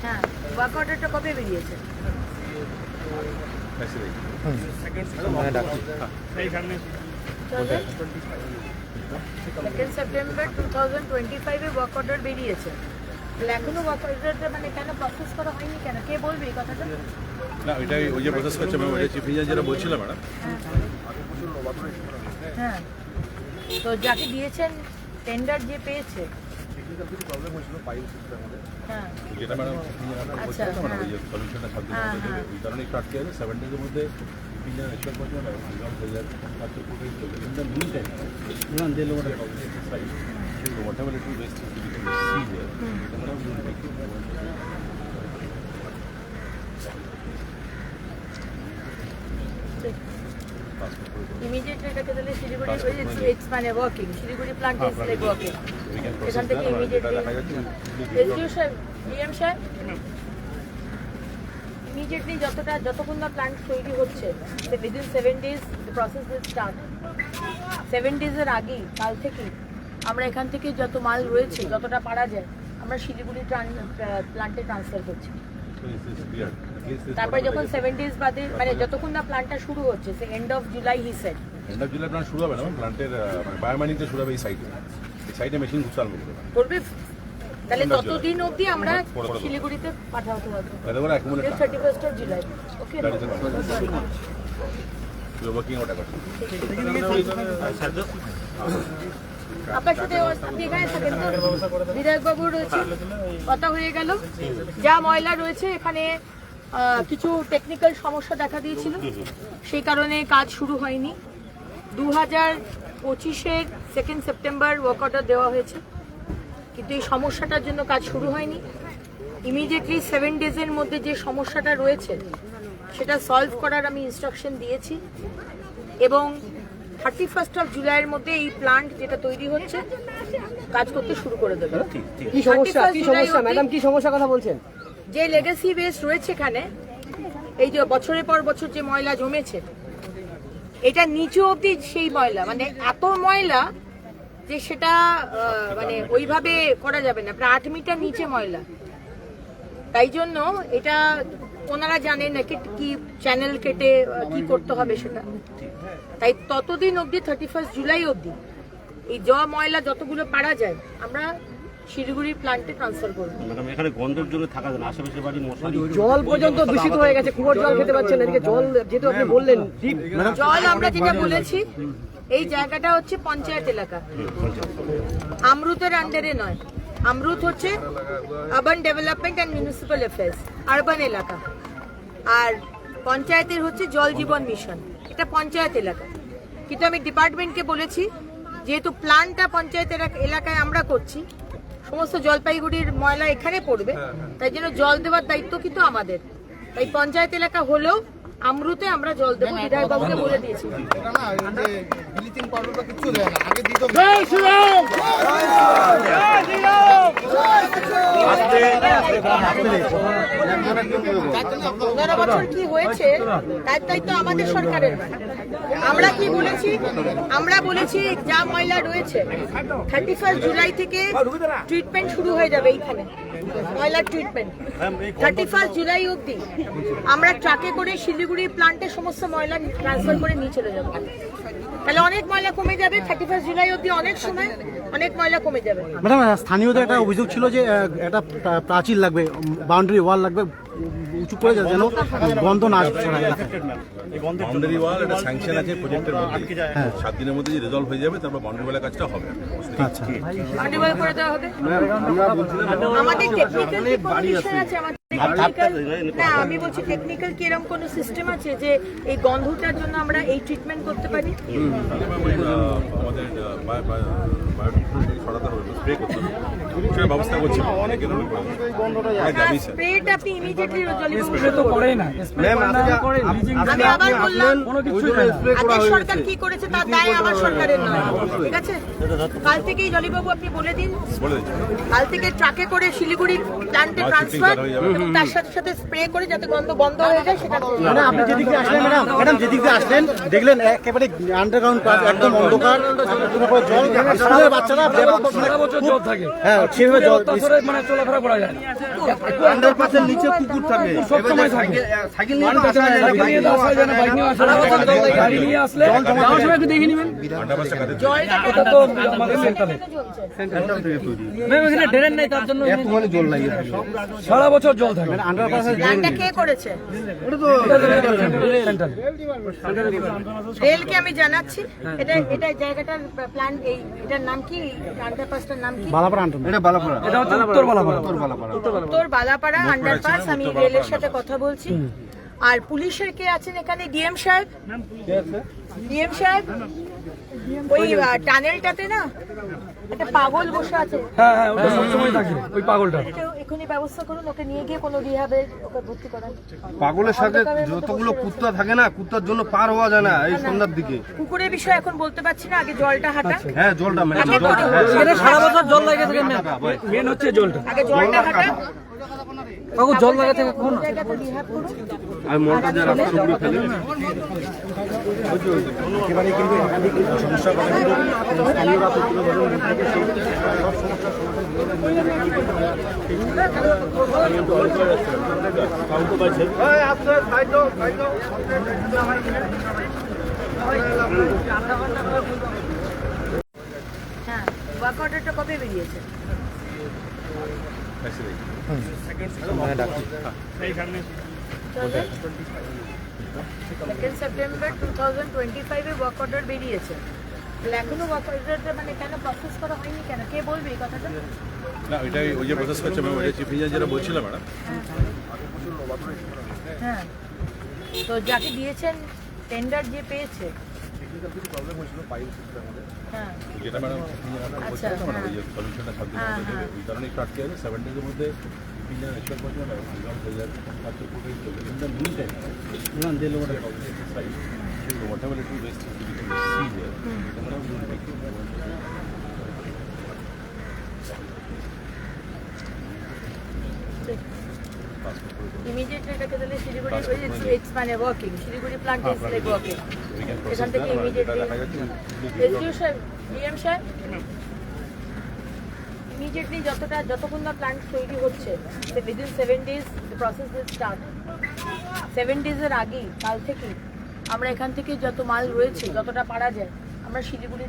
হ্যাঁ, ওয়ার্ক অর্ডারটা কবে বেরিয়েছে? সেকেন্ড সেপ্টেম্বর 2025 ওয়ার্ক অর্ডার বেরিয়েছে। তাহলে এখনো ওয়ার্ক অর্ডারটা মানে কেন প্রসেস করা হয়নি কেন? কে বলবে এই কথাটা? না, এটাই ওই যে প্রসেস করছে ম্যাম, ওই চিফ ইঞ্জিনিয়ার যেটা বলছিলাম ম্যাডাম। হ্যাঁ, তো যাকে দিয়েছেন টেন্ডার যে পেয়েছে হ্যাঁ যেটা ম্যাডাম আচ্ছা, ম্যাডাম ওই যে সলিউশনটা সাথে ওই কারণে একটু আটকে আছে 7 ডেজের মধ্যে ইঞ্জিনিয়ার এক্সপেক্ট করছে ম্যাডাম রিজলভ হয়ে যাবে তারপর পুরো in the meantime madam the load side so whatever little waste is we can see there madam we will make it immediately এটাকে তাহলে শিলিগুড়ি ইটস মানে working Siliguri plant is like working এখান থেকে immediately SDO সাহেব DM সাহেব immediately যতক্ষণ না plant তৈরি হচ্ছে within 7 days the process will start 7 days-এর আগেই কাল থেকে আমরা এখান থেকে যত মাল রয়েছে যতটা পারা যায় আমরা শিলিগুড়ি প্ল্যান্টে ট্রান্সফার করছি। তারপরে যখন 7 days বাদে মানে যতক্ষণ না প্ল্যান্টটা শুরু হচ্ছে সে end of July he said end of July plant শুরু হবে না প্ল্যান্টের মানে বায়োমাইনিংটা শুরু হবে এই সাইডে মেশিন ঘুষাল করবে তাহলে ততদিন অবধি আমরা শিলিগুড়িতে পাঠাতে পারবো 31st of July okay working ওটা করছি আপনার সাথে আপনি এখানে থাকেন তো বিধায়কবাবু রয়েছে কথা হয়ে গেল যা ময়লা রয়েছে এখানে কিছু টেকনিক্যাল সমস্যা দেখা দিয়েছিল সেই কারণে কাজ শুরু হয়নি 2025-এর 2 সেপ্টেম্বর ওয়ার্ক অর্ডার দেওয়া হয়েছে কিন্তু এই সমস্যাটার জন্য কাজ শুরু হয়নি ইমিডিয়েটলি 7 days-এর মধ্যে যে সমস্যাটা রয়েছে সেটা সলভ করার আমি ইনস্ট্রাকশন দিয়েছি এবং 31st of July এর মধ্যে এই প্ল্যান্ট যেটা তৈরি হচ্ছে কাজ করতে শুরু করে দেবে। কি সমস্যা ম্যাডাম কি সমস্যা কথা বলছেন? যে লেগাসি ওয়েস্ট রয়েছে এখানে এই যে বছরের পর বছর যে ময়লা জমেছে এটা নিচে অবধি সেই ময়লা মানে এত ময়লা যে সেটা মানে ওইভাবে করা যাবে না প্রায় 8 মিটার নিচে ময়লা তাই জন্য এটা ওনারা জানেন না কি চ্যানেল কেটে কি করতে হবে সেটা তাই ততদিন অবধি 31st জুলাই অবধি এই ময়লা যতগুলো পারা যায় আমরা শিলিগুড়ি প্ল্যান্টে ট্রান্সফার করব। ম্যাডাম এখানে গন্ধের জন্য থাকা যায় না আশেপাশে বাড়ি মশারি জল পর্যন্ত দূষিত হয়ে গেছে কুয়োর জল খেতে পাচ্ছেন এদিকে জল যেহেতু আপনি বললেন জল আমরা যেটা বলেছি এই জায়গাটা হচ্ছে পঞ্চায়েত এলাকা আমরুতের আন্ডারে নয় আমরুত হচ্ছে urban development and municipal affairs urban এলাকা আর পঞ্চায়েতের হচ্ছে জল জীবন মিশন এটা পঞ্চায়েত এলাকা কিন্তু আমি ডিপার্টমেন্টকে বলেছি যেহেতু প্ল্যানটা পঞ্চায়েত এলাকায় আমরা করছি সমস্ত জলপাইগুড়ির ময়লা এখানে পড়বে তাই জন্য জল দেওয়ার দায়িত্ব কিন্তু আমাদের তাই পঞ্চায়েত এলাকা হলেও আমরুতে আমরা জল দেবো বিধায়কবাবুকে বলে দিয়েছি বছর কি হয়েছে তার দায়িত্ব আমাদের সরকারের আমরা কি বলেছি আমরা বলেছি যা ময়লা রয়েছে 31st জুলাই থেকে ট্রিটমেন্ট শুরু হয়ে যাবে এইখানে ময়লার ট্রিটমেন্ট 31st জুলাই অবধি আমরা ট্রাকে করে শিলিগুড়ি প্ল্যান্টে সমস্ত ময়লা ট্রান্সফার করে নিয়ে চলে যাবো তাহলে অনেক ময়লা কমে যাবে 31st জুলাই অবধি অনেক সময় অনেক ময়লা কমে যাবে। ম্যাডাম স্থানীয়দের একটা অভিযোগ ছিল যে একটা প্রাচীর লাগবে বাউন্ডারি ওয়াল লাগবে উঁচু করে যেন গন্ধ না বাউন্ডারি ওয়াল এটা স্যাংশন আছে প্রজেক্টের মধ্যে 7 দিনের মধ্যে যে রিজলভ হয়ে যাবে তারপর বাউন্ডারি ওয়ালের কাজটা হবে। আচ্ছা বাউন্ডারি ওয়াল করে দেওয়া হবে আমাদের টেকনিক্যাল কন্ডিশন আছে আমাদের না আমি বলছি টেকনিক্যাল কি এরকম কোনো সিস্টেম আছে যে এই গন্ধটার জন্য আমরা এই ট্রিটমেন্ট করতে পারি আমাদের ছড়াতে হবে স্প্রে করতে হবে সেটা ব্যবস্থা করছি স্প্রেটা আপনি ইমিডিয়েটলি আমি আবার বললাম সরকার কি করেছে তার দায় আমার সরকারের নয় ঠিক আছে কাল থেকেই জলিবাবু আপনি বলে দিন কাল থেকে ট্রাকে করে শিলিগুড়ি প্ল্যান্টে ট্রান্সফার এবং তার সাথে সাথে স্প্রে করে যাতে গন্ধ বন্ধ হয়ে যায় সেটা আপনি যেদিকে আসলেন ম্যাডাম যেদিকে আসলেন দেখলেন একেবারে আন্ডারগ্রাউন্ড একদম অন্ধকার জল স্কুলের বাচ্চারা সারা বছর জল থাকে হ্যাঁ সেভাবে জল তাছাড়া মানে চলাফেরা করা যায় না। আন্ডারপাসের নিচে কুকুর থাকে সবসময় থাকে। সাইকেল নিয়ে তো আসা যায় না, সাইকেল নিয়ে তো আসা যায় না, বাইক নিয়ে আসা যায় না। গাড়ি নিয়ে আসলে যাওয়ার সময় একটু দেখে নেবেন। ওটা তো আমাদের সেন্টারে সেন্ট্রাল থেকে তৈরি ম্যাম এখানে ড্রেন নাই, তার জন্য একটুখানি জল লাগে সারা বছর জল থাকে। প্ল্যানটা কে করেছে? সেন্টারে রেলকে আমি জানাচ্ছি। এটা জায়গাটার প্ল্যান, এটার নাম কি? আন্ডারপাসটার নাম কি? বালাপাড়া আন্টন এটা বালাপাড়া এটা হচ্ছে উত্তর বালাপাড়া। উত্তর বালাপাড়া আন্ডারপাস। আমি রেলের সাথে কথা বলছি। আর পুলিশের কে আছেন এখানে? ডিএম সাহেব, ডিএম সাহেব ওই টানেলটাতে না একটা পাগল বসে আছে, হ্যাঁ হ্যাঁ, ওটা সবসময় থাকে ওই পাগলটা। এটা এখনই ব্যবস্থা করুন, ওকে নিয়ে গিয়ে কোনো রিহাবে ওকে ভর্তি করান। পাগলের সাথে যতগুলো কুত্তা থাকে না, কুত্তার জন্য পার হওয়া যায় না এই সন্ধ্যার দিকে। কুকুরের বিষয়ে এখন বলতে পারছি না, আগে জলটা হাঁটা। হ্যাঁ জলটা মানে আগে জল এখানে সারা বছর জল লাগে থাকে মেন হচ্ছে জলটা। আগে জলটা হাঁটা, কাকু জল লাগে থাকে কখন? জায়গাটা রিহাব করুন। আর মলটা যে রাস্তার উপরে ফেলে একেবারে কিন্তু একাধিক সমস্যার কথা কিন্তু স্থানীয়রা তো তুলে ধরেন বিধায়কের সেই সব সমস্যার হ্যাঁ, ওয়ার্ক অর্ডারটা কবে বেরিয়েছে? সেকেন্ড সেপ্টেম্বর 2025 ওয়ার্ক অর্ডার বেরিয়েছে। তাহলে এখনো ওয়ার্ক অর্ডারটা মানে কেন প্রসেস করা হয়নি কেন? কে বলবে এই কথাটা? না ওইটাই ওই যে প্রসেস করছে ম্যাম, ওই চিফ ইঞ্জিনিয়ার যেটা বলছিলাম ম্যাডাম। হ্যাঁ, তো যাকে দিয়েছেন টেন্ডার যে পেয়েছে, হ্যাঁ যেটা ম্যাডাম আচ্ছা, মানে ওই যে সলিউশনটা সাত দিনের মধ্যে দেবে, ওই কারণে একটু আটকে আছে। 7 ডেজের মধ্যে ইঞ্জিনিয়ার এক্সপেক্ট করছে ম্যাডাম রিজলভ হয়ে যাবে 5 কোটি চলবে। In the meantime side whatever little waste we can see there, madam we will make it immediately এটাকে তাহলে শিলিগুড়ি ইটস মানে working, Siliguri plant is like working. we can এখান process থেকে that, immediately দেখা যাচ্ছে এসডিও সাহেব, ডিএম সাহেব, immediately যতক্ষণ না প্ল্যান্ট তৈরি হচ্ছে, within 7 days the process will start. 7 days-এর আগেই, কাল থেকে আমরা এখান থেকে যত মাল রয়েছে, যতটা পারা যায়, আমরা শিলিগুড়ি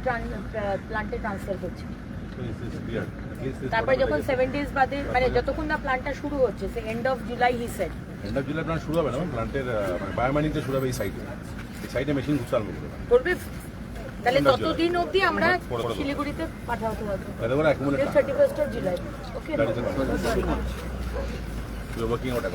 প্ল্যান্টে ট্রান্সফার করছি। তারপরে যখন 7 days বাদে মানে যতক্ষণ না প্ল্যান্টটা শুরু হচ্ছে, সে end of July he said. End of July plant শুরু হবে না প্ল্যান্টের মানে বায়োমাইনিংটা শুরু হবে এই সাইডে। এই সাইডে মেশিন ঘুষাল করবে করবে, তাহলে ততদিন অবধি আমরা শিলিগুড়িতে পাঠাতে হবে। তাহলে ওরা accumulate 31st of July, okay? That is working out